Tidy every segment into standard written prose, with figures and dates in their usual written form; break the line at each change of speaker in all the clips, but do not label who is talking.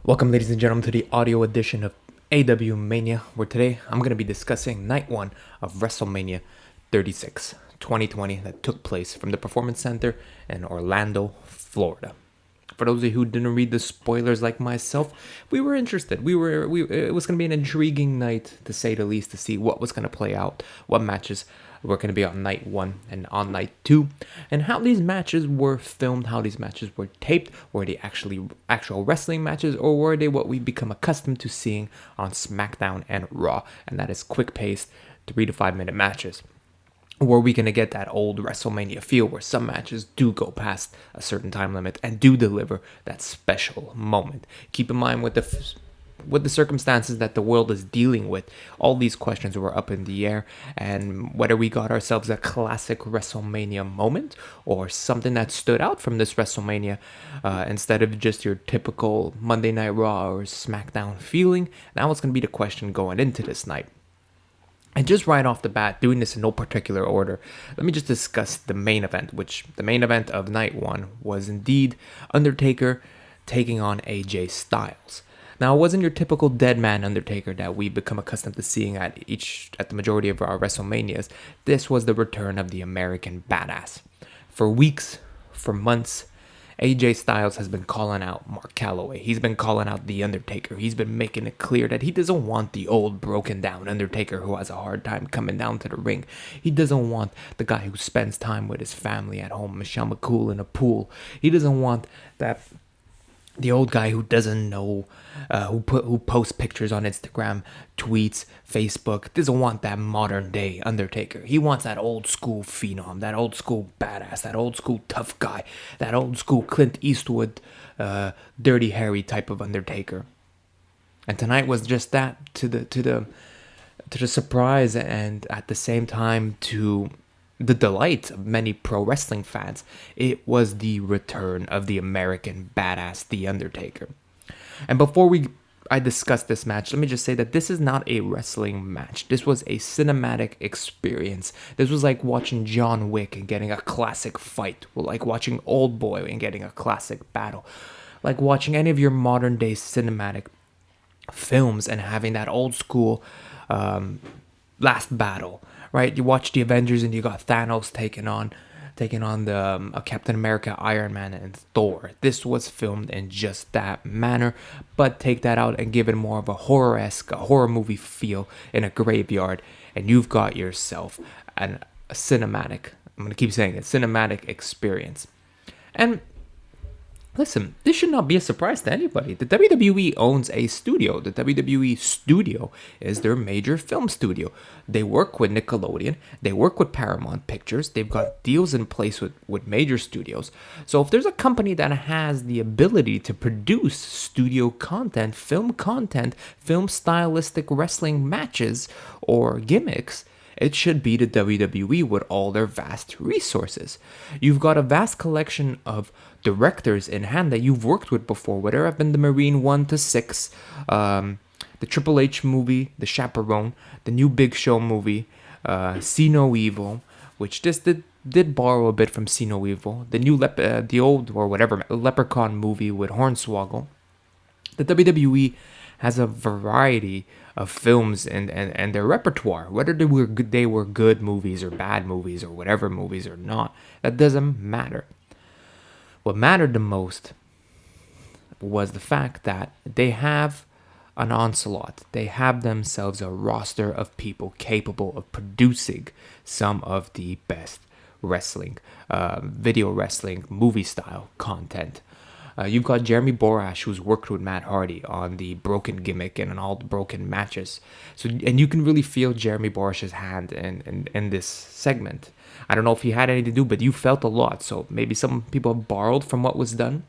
Welcome, ladies and gentlemen, to the audio edition of AWMania, where today I'm going to be discussing night one of Wrestlemania 36, 2020, that took place from the Performance Center in Orlando, Florida. For those of you who didn't read the spoilers like myself, we were interested. It was going to be an intriguing night, to say the least, to see what was going to play out, what matches were going to be on night one and on night two, and how these matches were filmed, how these matches were taped. Were they actually actual wrestling matches, or were they what we've become accustomed to seeing on SmackDown and Raw? And that is quick-paced 3 to 5 minute matches. Or are we going to get that old WrestleMania feel where some matches do go past a certain time limit and do deliver that special moment? Keep in mind with the circumstances that the world is dealing with, all these questions were up in the air, and whether we got ourselves a classic WrestleMania moment or something that stood out from this WrestleMania instead of just your typical Monday Night Raw or SmackDown feeling, that was going to be the question going into this night. And just right off the bat, doing this in no particular order, let me just discuss the main event, which the main event of night one was indeed Undertaker taking on AJ Styles. Now, it wasn't your typical dead man Undertaker that we've become accustomed to seeing at the majority of our WrestleManias. This was the return of the American Badass. For weeks, for months, AJ Styles has been calling out Mark Calloway. He's been calling out The Undertaker. He's been making it clear that he doesn't want the old broken down Undertaker who has a hard time coming down to the ring. He doesn't want the guy who spends time with his family at home, Michelle McCool in a pool. He doesn't want the old guy who doesn't know, who posts pictures on Instagram, tweets, Facebook, doesn't want that modern day Undertaker. He wants that old school phenom, that old school badass, that old school tough guy, that old school Clint Eastwood, Dirty Harry type of Undertaker. And tonight was just that, to the surprise and at the same time to the delight of many pro wrestling fans. It was the return of the American Badass, The Undertaker. And before I discuss this match, let me just say that this is not a wrestling match. This was a cinematic experience. This was like watching John Wick and getting a classic fight, like watching Old Boy and getting a classic battle, like watching any of your modern day cinematic films and having that old school last battle. Right, you watch the Avengers and you got Thanos taking on the Captain America, Iron Man, and Thor. This was filmed in just that manner, but take that out and give it more of a horror movie feel in a graveyard, and you've got yourself a cinematic. I'm gonna keep saying it, cinematic experience. And listen, this should not be a surprise to anybody. The WWE owns a studio. The WWE studio is their major film studio. They work with Nickelodeon. They work with Paramount Pictures. They've got deals in place with major studios. So if there's a company that has the ability to produce studio content, film stylistic wrestling matches or gimmicks, it should be the WWE with all their vast resources. You've got a vast collection of directors in hand that you've worked with before, whether it been the Marine 1 to 6, the Triple H movie, The Chaperone, the new Big Show movie, See No Evil, which just did borrow a bit from See No Evil, the new the old or whatever Leprechaun movie with Hornswoggle. The WWE has a variety of films and their repertoire, whether they were good movies or bad movies or whatever movies or not, that doesn't matter. What mattered the most was the fact that they have an onslaught. They have themselves a roster of people capable of producing some of the best wrestling, video wrestling, movie style content. You've got Jeremy Borash, who's worked with Matt Hardy on the broken gimmick and on all the broken matches. And you can really feel Jeremy Borash's hand in this segment. I don't know if he had anything to do, but you felt a lot. So maybe some people have borrowed from what was done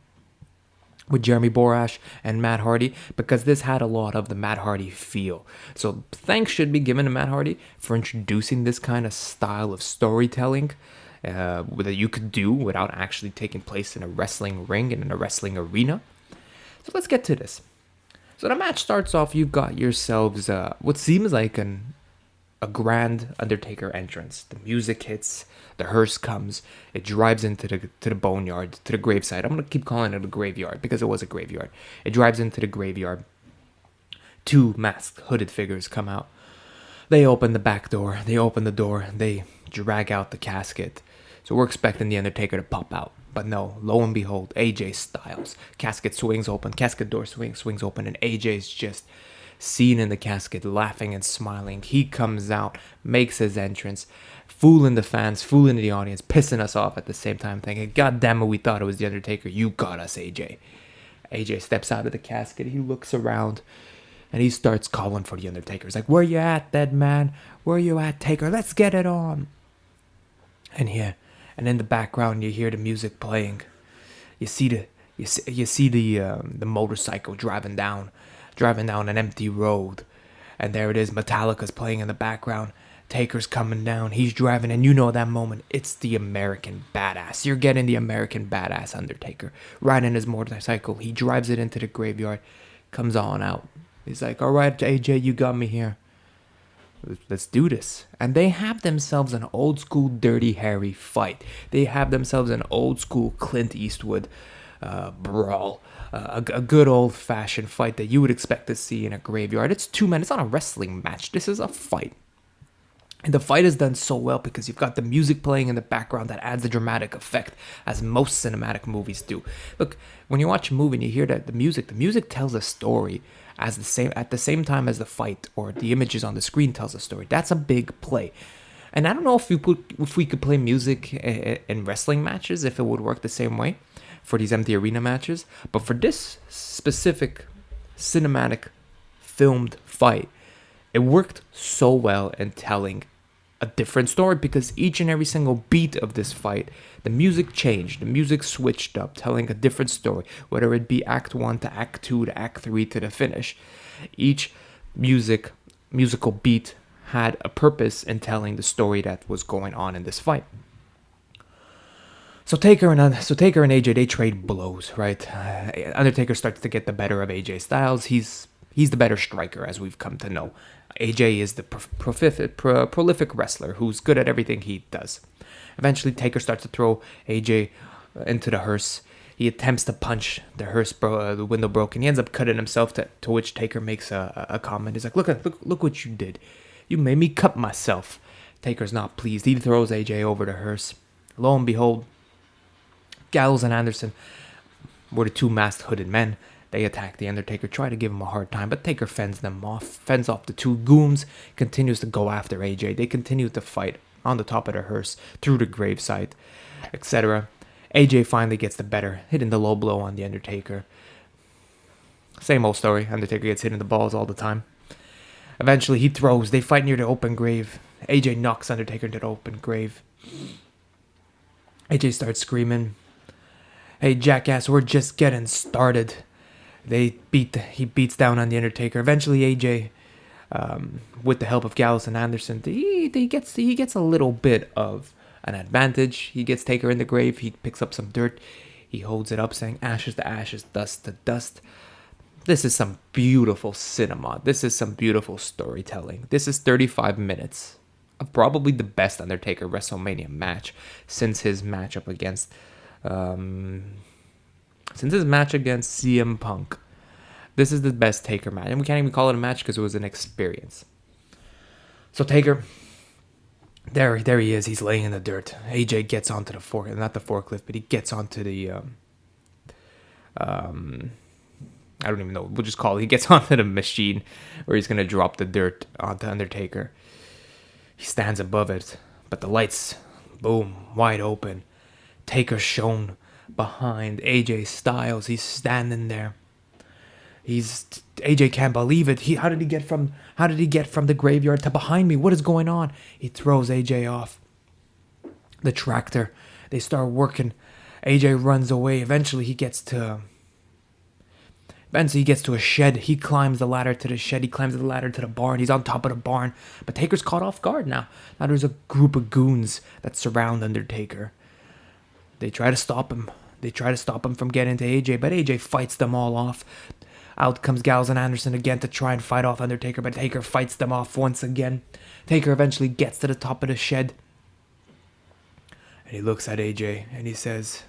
with Jeremy Borash and Matt Hardy, because this had a lot of the Matt Hardy feel. So thanks should be given to Matt Hardy for introducing this kind of style of storytelling that you could do without actually taking place in a wrestling ring and in a wrestling arena. So let's get to this. So the match starts off, you've got yourselves what seems like a a grand Undertaker entrance. The music hits, the hearse comes, it drives into the Boneyard, to the graveside. I'm gonna keep calling it a graveyard because it was a graveyard. It drives into the graveyard. Two masked, hooded figures come out. They open the back door. They open the door. They drag out the casket. So we're expecting the Undertaker to pop out. But no, lo and behold, AJ Styles. Casket swings open. Casket door swings open. And AJ's just seen in the casket, laughing and smiling. He comes out, makes his entrance, fooling the fans, fooling the audience, pissing us off at the same time, thinking, God damn it, we thought it was the Undertaker. You got us, AJ. AJ steps out of the casket. He looks around. And he starts calling for the Undertaker. He's like, where you at, dead man? Where you at, Taker? Let's get it on. And in the background, you hear the music playing. You see the motorcycle driving down an empty road. And there it is. Metallica's playing in the background. Taker's coming down. He's driving. And you know that moment. It's the American Badass. You're getting the American Badass Undertaker. Riding his motorcycle. He drives it into the graveyard. Comes on out. He's like, all right, AJ, you got me here. Let's do this. And they have themselves an old school Dirty Harry fight. They have themselves an old school Clint Eastwood brawl. A good old fashioned fight that you would expect to see in a graveyard. It's 2 men. It's not a wrestling match. This is a fight. And the fight is done so well because you've got the music playing in the background that adds a dramatic effect, as most cinematic movies do. Look, when you watch a movie and you hear that the music tells a story at the same time as the fight or the images on the screen tells a story. That's a big play. And I don't know if we could play music in wrestling matches, if it would work the same way for these empty arena matches. But for this specific cinematic filmed fight, it worked so well in telling a different story because each and every single beat of this fight, the music changed, the music switched up, telling a different story, whether it be Act 1 to Act 2 to Act 3 to the finish. Each musical beat had a purpose in telling the story that was going on in this fight. So Taker and AJ, they trade blows, right? Undertaker starts to get the better of AJ Styles. He's the better striker, as we've come to know. AJ is the prolific wrestler who's good at everything he does. Eventually, Taker starts to throw AJ into the hearse. He attempts to punch the hearse, the window broken. He ends up cutting himself, to which Taker makes a comment. He's like, look what you did. You made me cut myself. Taker's not pleased. He throws AJ over the hearse. Lo and behold, Gallows and Anderson were the two masked hooded men. They attack the Undertaker, try to give him a hard time, but Taker fends off the two goons, continues to go after AJ. They continue to fight on the top of the hearse, through the gravesite, etc. AJ finally gets the better, hitting the low blow on the Undertaker. Same old story, Undertaker gets hit in the balls all the time. Eventually they fight near the open grave. AJ knocks Undertaker into the open grave. AJ starts screaming, "Hey jackass, we're just getting started." He beats down on the Undertaker. Eventually, AJ, with the help of Gallows and Anderson, he gets a little bit of an advantage. He gets Taker in the grave. He picks up some dirt. He holds it up, saying, "Ashes to ashes, dust to dust." This is some beautiful cinema. This is some beautiful storytelling. This is 35 minutes of probably the best Undertaker WrestleMania match since his matchup against CM Punk. This is the best Taker match. And we can't even call it a match because it was an experience. So Taker, there he is. He's laying in the dirt. AJ gets onto the forklift, but he gets onto the I don't even know. We'll just call it. He gets onto the machine where he's going to drop the dirt onto Undertaker. He stands above it, but the lights, boom, wide open. Taker shown behind AJ Styles. He's standing there. AJ can't believe it. How did he get from the graveyard to behind me? What is going on? He throws AJ off the tractor. They start working. AJ runs away. Eventually he gets to a shed. He climbs the ladder to the shed. He climbs the ladder to the barn. He's on top of the barn. But Taker's caught off guard now. Now there's a group of goons that surround Undertaker. They try to stop him. They try to stop him from getting to AJ, but AJ fights them all off. Out comes Gallows and Anderson again to try and fight off Undertaker, but Taker fights them off once again. Taker eventually gets to the top of the shed. And he looks at AJ and he says,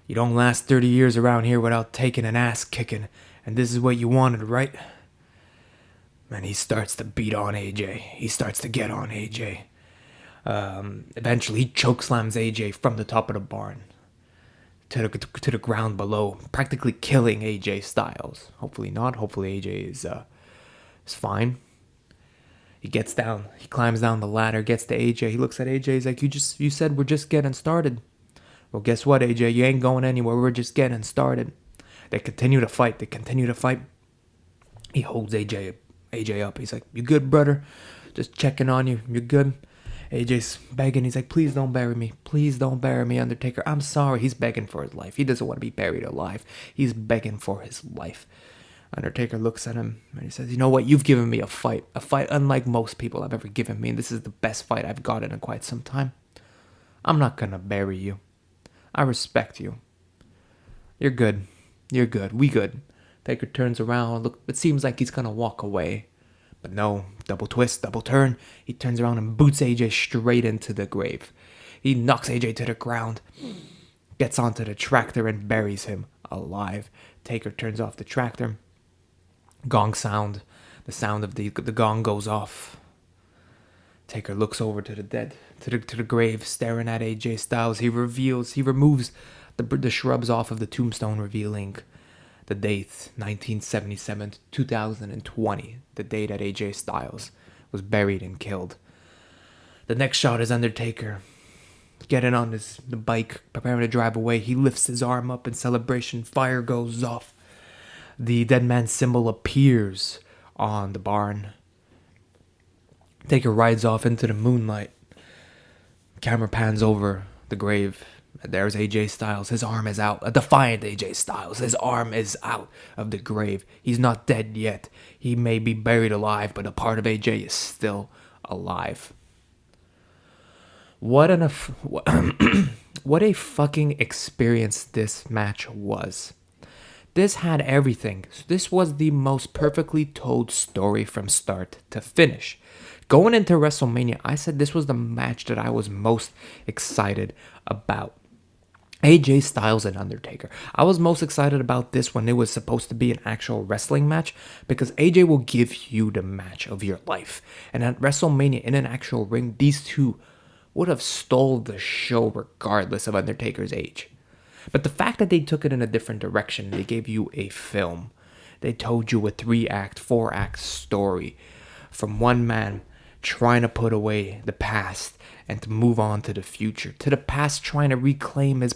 "You don't last 30 years around here without taking an ass kicking. And this is what you wanted, right?" And he starts to beat on AJ. He starts to get on AJ. Eventually, he chokeslams AJ from the top of the barn to the ground below, practically killing AJ Styles. Hopefully not. Hopefully AJ is fine. He gets down. He climbs down the ladder, gets to AJ. He looks at AJ. He's like, You said we're just getting started." "Well, guess what, AJ? You ain't going anywhere. We're just getting started." They continue to fight. He holds AJ up. He's like, "You good, brother? Just checking on you. You good?" AJ's begging. He's like, "Please don't bury me. Please don't bury me, Undertaker. I'm sorry." He's begging for his life. He doesn't want to be buried alive. He's begging for his life. Undertaker looks at him and he says, "You know what? You've given me a fight unlike most people I've ever given me. And this is the best fight I've gotten in quite some time. I'm not going to bury you. I respect you. You're good. You're good. We good." Taker turns around. Look, it seems like he's going to walk away. But no, double twist, double turn. He turns around and boots AJ straight into the grave. He knocks AJ to the ground, gets onto the tractor and buries him alive. Taker turns off the tractor. Gong sound. The sound of the gong goes off. Taker looks over to the dead, to the grave, staring at AJ Styles. He removes the shrubs off of the tombstone, revealing the date, 1977 to 2020, the day that AJ Styles was buried and killed. The next shot is Undertaker getting on the bike, preparing to drive away. He lifts his arm up in celebration. Fire goes off. The dead man's symbol appears on the barn. Taker rides off into the moonlight. Camera pans over the grave. There's AJ Styles. His arm is out. A defiant AJ Styles. His arm is out of the grave. He's not dead yet. He may be buried alive, but a part of AJ is still alive. What a fucking experience this match was. This had everything. This was the most perfectly told story from start to finish. Going into WrestleMania, I said this was the match that I was most excited about. AJ Styles and Undertaker. I was most excited about this when it was supposed to be an actual wrestling match, because AJ will give you the match of your life. And at WrestleMania, in an actual ring, these two would have stole the show regardless of Undertaker's age. But the fact that they took it in a different direction, they gave you a film. They told you a 3-act, 4-act story from one man trying to put away the past and to move on to the future. To the past, trying to reclaim his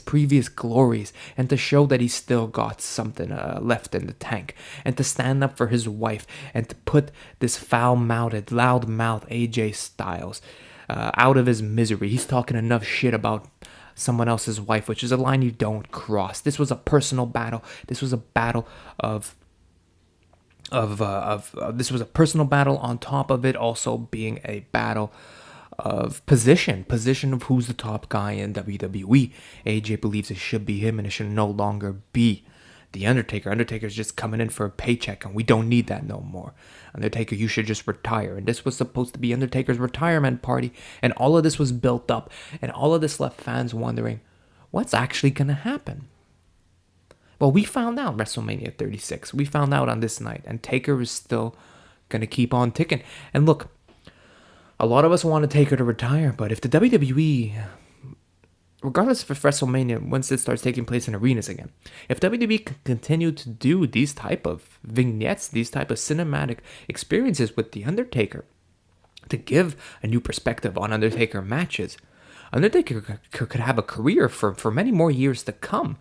previous glories and to show that he still got something left in the tank. And to stand up for his wife and to put this foul-mouthed, loud-mouthed AJ Styles out of his misery. He's talking enough shit about someone else's wife, which is a line you don't cross. This was a personal battle. This was a battle this was a personal battle, on top of it also being a battle of position of who's the top guy in WWE. AJ believes it should be him and it should no longer be the Undertaker. Undertaker's just coming in for a paycheck and we don't need that no more. Undertaker, you should just retire. And this was supposed to be Undertaker's retirement party, and all of this was built up, and all of this left fans wondering, what's actually going to happen? Well, we found out WrestleMania 36. We found out on this night, and Taker is still going to keep on ticking. And look, a lot of us want Taker to retire, but if the WWE, regardless of WrestleMania, once it starts taking place in arenas again, if WWE can continue to do these type of vignettes, these type of cinematic experiences with The Undertaker, to give a new perspective on Undertaker matches, Undertaker could have a career for many more years to come.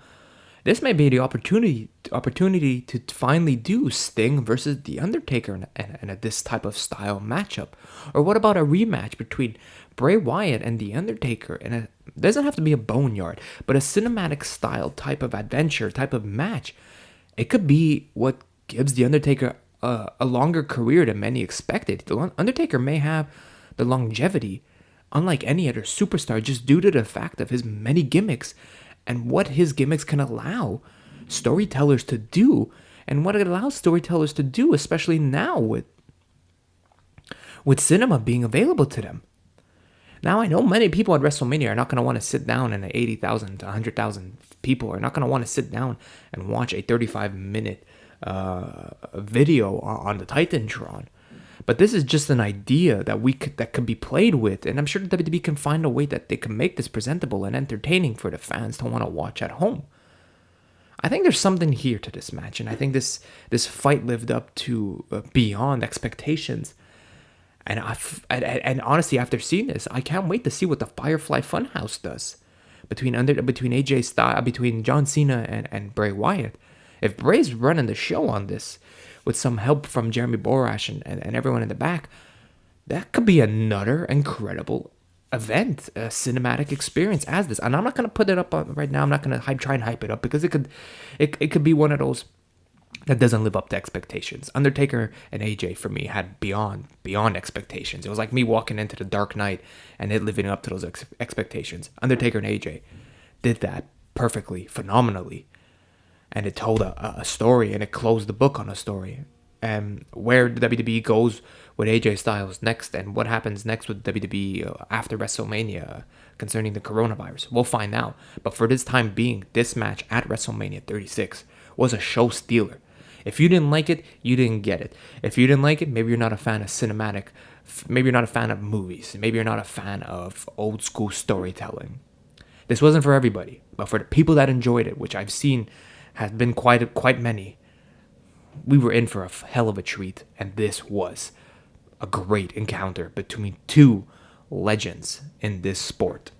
This may be the opportunity to finally do Sting versus The Undertaker in this type of style matchup. Or what about a rematch between Bray Wyatt and The Undertaker? And it doesn't have to be a Boneyard, but a cinematic style type of adventure, type of match. It could be what gives The Undertaker a longer career than many expected. The Undertaker may have the longevity unlike any other superstar just due to the fact of his many gimmicks and what his gimmicks can allow storytellers to do, and what it allows storytellers to do, especially now with cinema being available to them. Now, I know many people at WrestleMania are not going to want to sit down, and 80,000 to 100,000 people are not going to want to sit down and watch a 35-minute video on the Titantron. But this is just an idea that could be played with, and I'm sure the WWE can find a way that they can make this presentable and entertaining for the fans to want to watch at home. I think there's something here to this match, and I think this fight lived up to beyond expectations. And honestly, after seeing this, I can't wait to see what the Firefly Funhouse does between AJ Styles, between John Cena and Bray Wyatt. If Bray's running the show on this, with some help from Jeremy Borash and everyone in the back, that could be another incredible event, a cinematic experience as this. And I'm not going to put it up right now. I'm not going to try and hype it up, because it could be one of those that doesn't live up to expectations. Undertaker and AJ, for me, had beyond expectations. It was like me walking into the Dark Knight and it living up to those expectations. Undertaker and AJ did that perfectly, phenomenally. And it told a story, and it closed the book on a story. And where the WWE goes with AJ Styles next, and what happens next with WWE after WrestleMania concerning the coronavirus, we'll find out. But for this time being, this match at WrestleMania 36 was a show stealer. If you didn't like it, you didn't get it. If you didn't like it, maybe you're not a fan of cinematic, maybe you're not a fan of movies, maybe you're not a fan of old school storytelling. This wasn't for everybody, but for the people that enjoyed it, which I've seen has been quite many, we were in for a hell of a treat, and this was a great encounter between two legends in this sport.